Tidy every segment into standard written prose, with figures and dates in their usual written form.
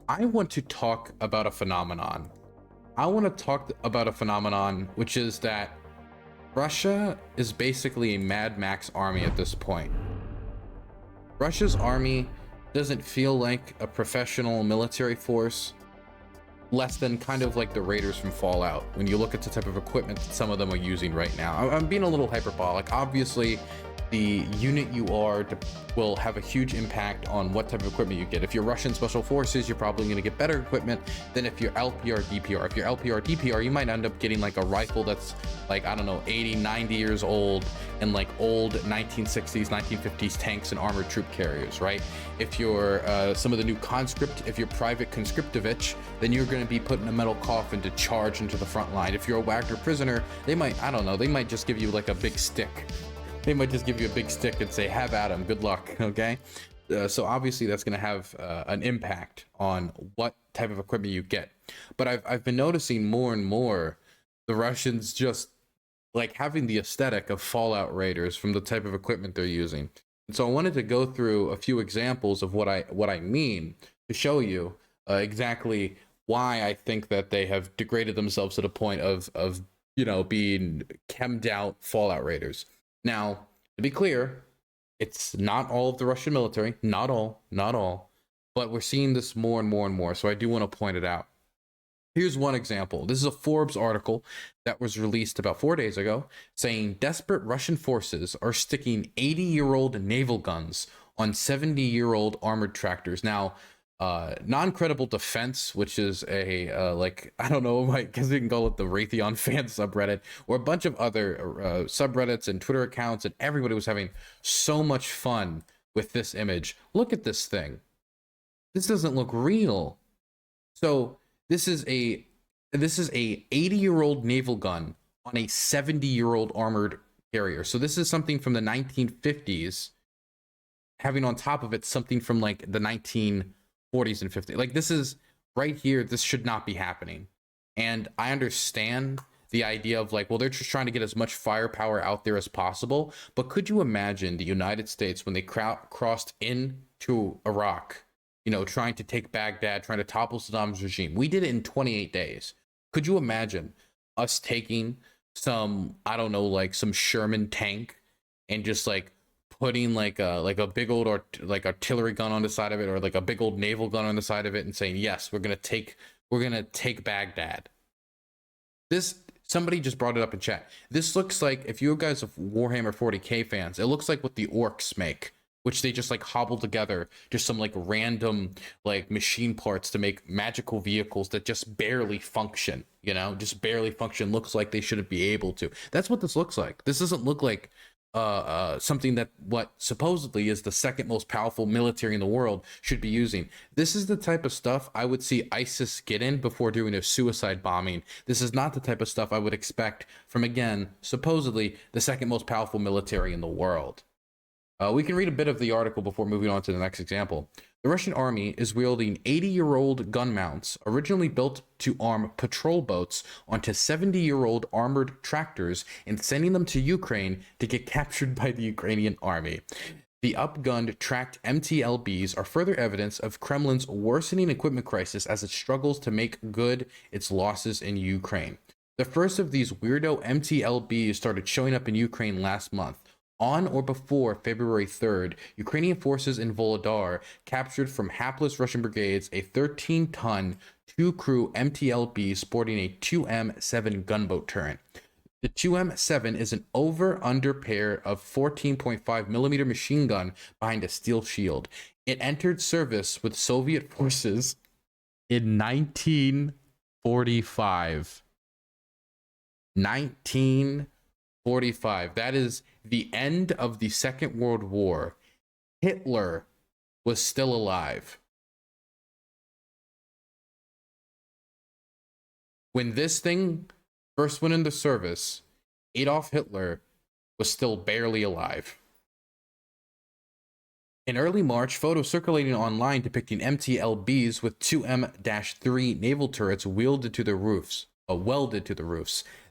I want to talk about a phenomenon. I want to talk about a phenomenon, which is that Russia is basically a Mad Max army at this point. Russia's army doesn't feel like a professional military force, less than kind of like the Raiders from Fallout when you look at the type of equipment that some of them are using right now. I'm being a little hyperbolic. Obviously, the unit you are will have a huge impact on what type of equipment you get. If you're Russian Special Forces, you're probably going to get better equipment than if you're LPR DPR. If you're LPR DPR, you might end up getting like a rifle that's like, I don't know, 80, 90 years old and like old 1960s, 1950s tanks and armored troop carriers, right? If you're some of the new conscript, if you're Private Conscriptovich, then you're going to be put in a metal coffin to charge into the front line. If you're a Wagner prisoner, they might, I don't know, they might just give you like a big stick. They might just give you a big stick and say, have at them, good luck, okay? So obviously that's going to have an impact on what type of equipment you get. But I've been noticing more and more the Russians just like having the aesthetic of Fallout Raiders from the type of equipment they're using. And so I wanted to go through a few examples of what I mean to show you exactly why I think that they have degraded themselves to the point of you know, being chemmed out Fallout Raiders. Now, to be clear, it's not all of the Russian military, not all, but we're seeing this more and more and more. So I do want to point it out. Here's one example. This is a Forbes article that was released about 4 days ago saying desperate Russian forces are sticking 80-year-old naval guns on 70-year-old armored tractors. Now, non-credible defense, which is a like, I don't know, I guess you can call it the Raytheon fan subreddit, or a bunch of other subreddits and Twitter accounts, and everybody was having so much fun with this image. Look at this thing. This doesn't look real. So this is a 80-year-old naval gun on a 70-year-old armored carrier. So this is something from the 1950s, having on top of it something from like the 1940s and 50s. Like, this is right here. This should not be happening. And I understand the idea of like, well, they're just trying to get as much firepower out there as possible. But could you imagine the United States when they crossed into Iraq, you know, trying to take Baghdad, trying to topple Saddam's regime? We did it in 28 days. Could you imagine us taking some, I don't know, like some Sherman tank and just like putting like a big old like artillery gun on the side of it, or like a big old naval gun on the side of it, and saying, yes, we're gonna take Baghdad? This, somebody just brought it up in chat. This looks like, if you guys are Warhammer 40k fans, it looks like what the orcs make, which they just like hobble together just some like random like machine parts to make magical vehicles that just barely function, you know, just barely function. Looks like they shouldn't be able to. That's what this looks like. This doesn't look like something that what supposedly is the second most powerful military in the world should be using. This is the type of stuff I would see ISIS get in before doing a suicide bombing. This is not the type of stuff I would expect from, again, supposedly the second most powerful military in the world. We can read a bit of the article before moving on to the next example. The Russian army is wielding 80-year-old gun mounts originally built to arm patrol boats onto 70-year-old armored tractors and sending them to Ukraine to get captured by the Ukrainian army. The upgunned tracked MTLBs are further evidence of Kremlin's worsening equipment crisis as it struggles to make good its losses in Ukraine. The first of these weirdo MTLBs started showing up in Ukraine last month. On or before February 3rd, Ukrainian forces in Volodar captured from hapless Russian brigades a 13-ton, 2-crew MTLB sporting a 2M7 gunboat turret. The 2M7 is an over-under pair of 14.5mm machine gun behind a steel shield. It entered service with Soviet forces in 1945. 1945. That is the end of the Second World War. Hitler was still alive when this thing first went into service. Adolf Hitler was still barely alive. In early March, photos circulating online depicting MTLBs with 2M-3 naval turrets welded to the roofs.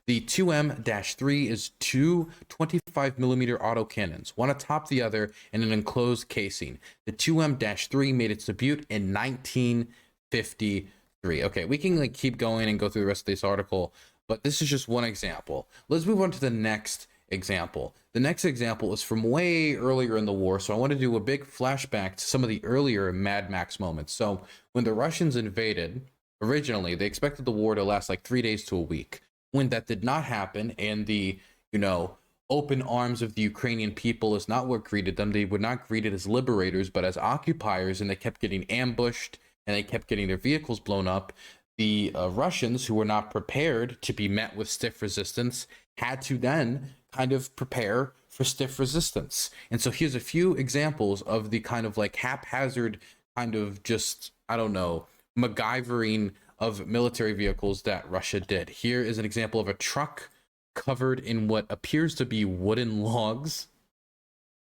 The 2M-3 is two 25mm autocannons, one atop the other in an enclosed casing. The 2M-3 made its debut in 19 53. Okay, we can like keep going and go through the rest of this article, but this is just one example. Let's move on to the next example. The next example is from way earlier in the war, so I want to do a big flashback to some of the earlier Mad Max moments. So when the Russians invaded, originally they expected the war to last like 3 days to a week. When that did not happen, and the, you know, open arms of the Ukrainian people is not what greeted them. They were not greeted as liberators, but as occupiers, and they kept getting ambushed and they kept getting their vehicles blown up. The Russians, who were not prepared to be met with stiff resistance, had to then kind of prepare for stiff resistance. And so here's a few examples of the kind of like haphazard kind of just, I don't know, MacGyvering of military vehicles that Russia did. Here is an example of a truck covered in what appears to be wooden logs.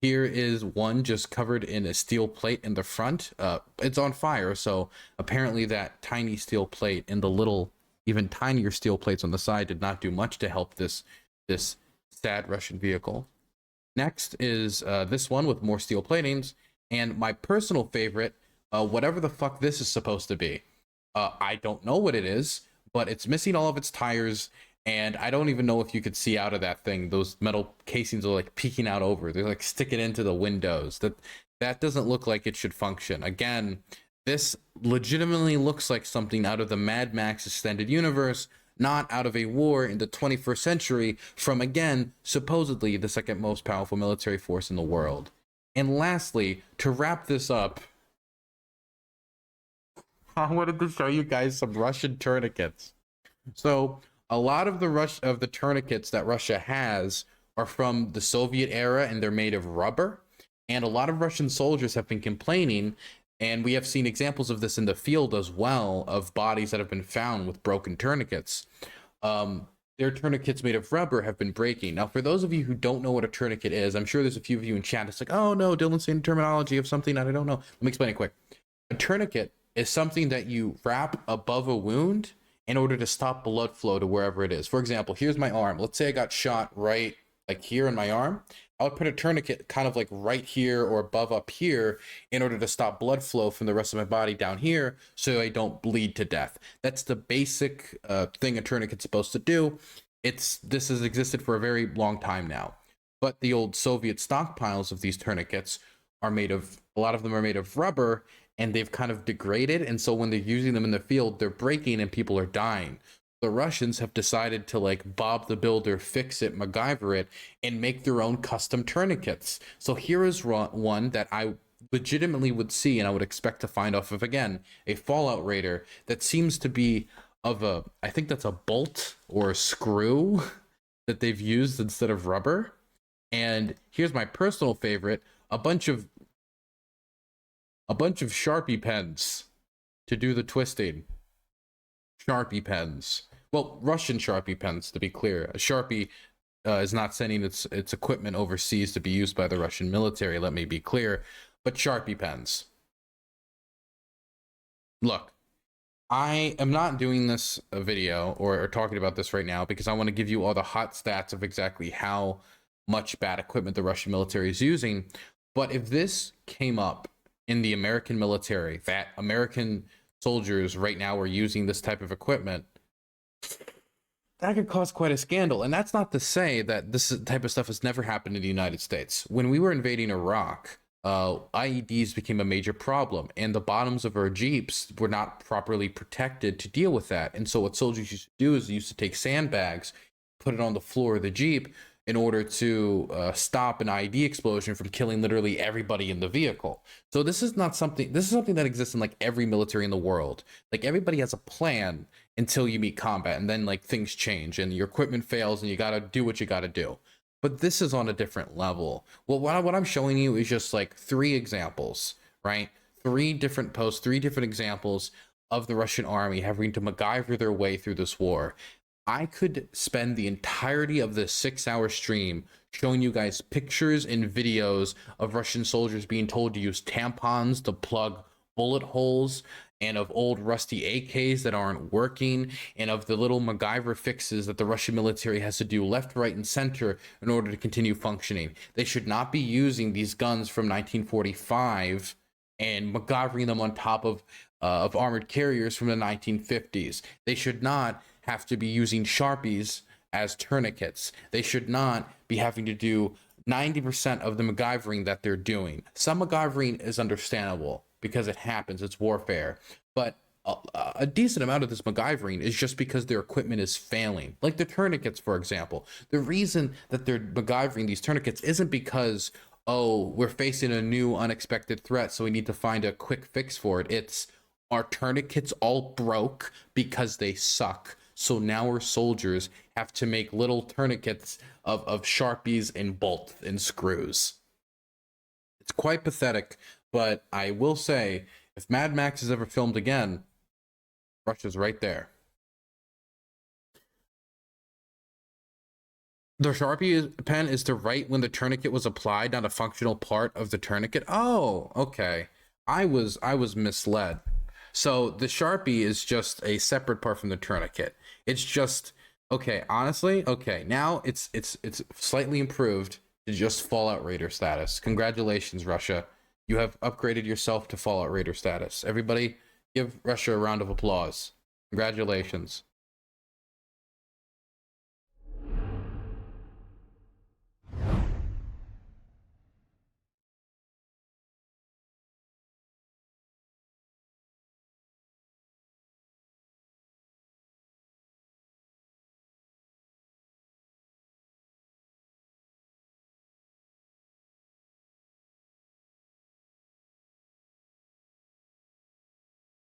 Here is one just covered in a steel plate in the front. It's on fire, so apparently that tiny steel plate and the little, even tinier steel plates on the side did not do much to help this sad Russian vehicle. Next is this one with more steel platings, and my personal favorite, whatever the fuck this is supposed to be. I don't know what it is, but it's missing all of its tires, and I don't even know if you could see out of that thing. Those metal casings are like peeking out over. They're like sticking into the windows. That doesn't look like it should function. Again, this legitimately looks like something out of the Mad Max extended universe, not out of a war in the 21st century from, again, supposedly the second most powerful military force in the world. And lastly, to wrap this up, I wanted to show you guys some Russian tourniquets. So a lot of the tourniquets that Russia has are from the Soviet era, and they're made of rubber. And a lot of Russian soldiers have been complaining, and we have seen examples of this in the field as well, of bodies that have been found with broken tourniquets. Their tourniquets made of rubber have been breaking. Now, for those of you who don't know what a tourniquet is, I'm sure there's a few of you in chat. It's like, oh no, Dylan's saying terminology of something that I don't know. Let me explain it quick. A tourniquet is something that you wrap above a wound in order to stop blood flow to wherever it is. For example, here's my arm. Let's say I got shot right like here in my arm. I would put a tourniquet kind of like right here or above up here in order to stop blood flow from the rest of my body down here so I don't bleed to death. That's the basic thing a tourniquet's supposed to do. This has existed for a very long time now. But the old Soviet stockpiles of these tourniquets are made of, a lot of them are made of rubber, and they've kind of degraded, and so when they're using them in the field, they're breaking and people are dying. The Russians have decided to like Bob the Builder, fix it, MacGyver it, and make their own custom tourniquets. So here is one that I legitimately would see, and I would expect to find off of, again, a Fallout Raider that seems to be of a, I think that's a bolt or a screw that they've used instead of rubber. And here's my personal favorite, a bunch of Sharpie pens to do the twisting. Sharpie pens. Well, Russian Sharpie pens, to be clear. A Sharpie is not sending its equipment overseas to be used by the Russian military, let me be clear. But Sharpie pens. Look, I am not doing this video or talking about this right now because I want to give you all the hot stats of exactly how much bad equipment the Russian military is using. But if this came up in the American military, that American soldiers right now are using this type of equipment, that could cause quite a scandal. And that's not to say that this type of stuff has never happened in the United States. When we were invading Iraq, IEDs became a major problem, and the bottoms of our Jeeps were not properly protected to deal with that. And so what soldiers used to do is they used to take sandbags, put it on the floor of the Jeep in order to stop an IED explosion from killing literally everybody in the vehicle. So this is something that exists in like every military in the world. Like everybody has a plan until you meet combat, and then like things change and your equipment fails and you gotta do what you gotta do. But this is on a different level. Well, what I'm showing you is just like 3 examples, right? 3 different posts, 3 different examples of the Russian army having to MacGyver their way through this war. I could spend the entirety of this 6-hour stream showing you guys pictures and videos of Russian soldiers being told to use tampons to plug bullet holes, and of old rusty AKs that aren't working, and of the little MacGyver fixes that the Russian military has to do left, right, and center in order to continue functioning. They should not be using these guns from 1945 and MacGyvering them on top of of armored carriers from the 1950s. They should not have to be using Sharpies as tourniquets. They should not be having to do 90% of the MacGyvering that they're doing. Some MacGyvering is understandable because it happens, it's warfare. But a decent amount of this MacGyvering is just because their equipment is failing. Like the tourniquets, for example. The reason that they're MacGyvering these tourniquets isn't because, oh, we're facing a new unexpected threat, so we need to find a quick fix for it. It's our tourniquets all broke because they suck. So now our soldiers have to make little tourniquets of Sharpies and bolts and screws. It's quite pathetic, but I will say, if Mad Max is ever filmed again, Russia's right there. The Sharpie pen is to write when the tourniquet was applied, not a functional part of the tourniquet. Oh, okay. I was misled. So the Sharpie is just a separate part from the tourniquet. It's just, okay, honestly, okay, now it's slightly improved to just Fallout Raider status. Congratulations, Russia. You have upgraded yourself to Fallout Raider status. Everybody, give Russia a round of applause. Congratulations.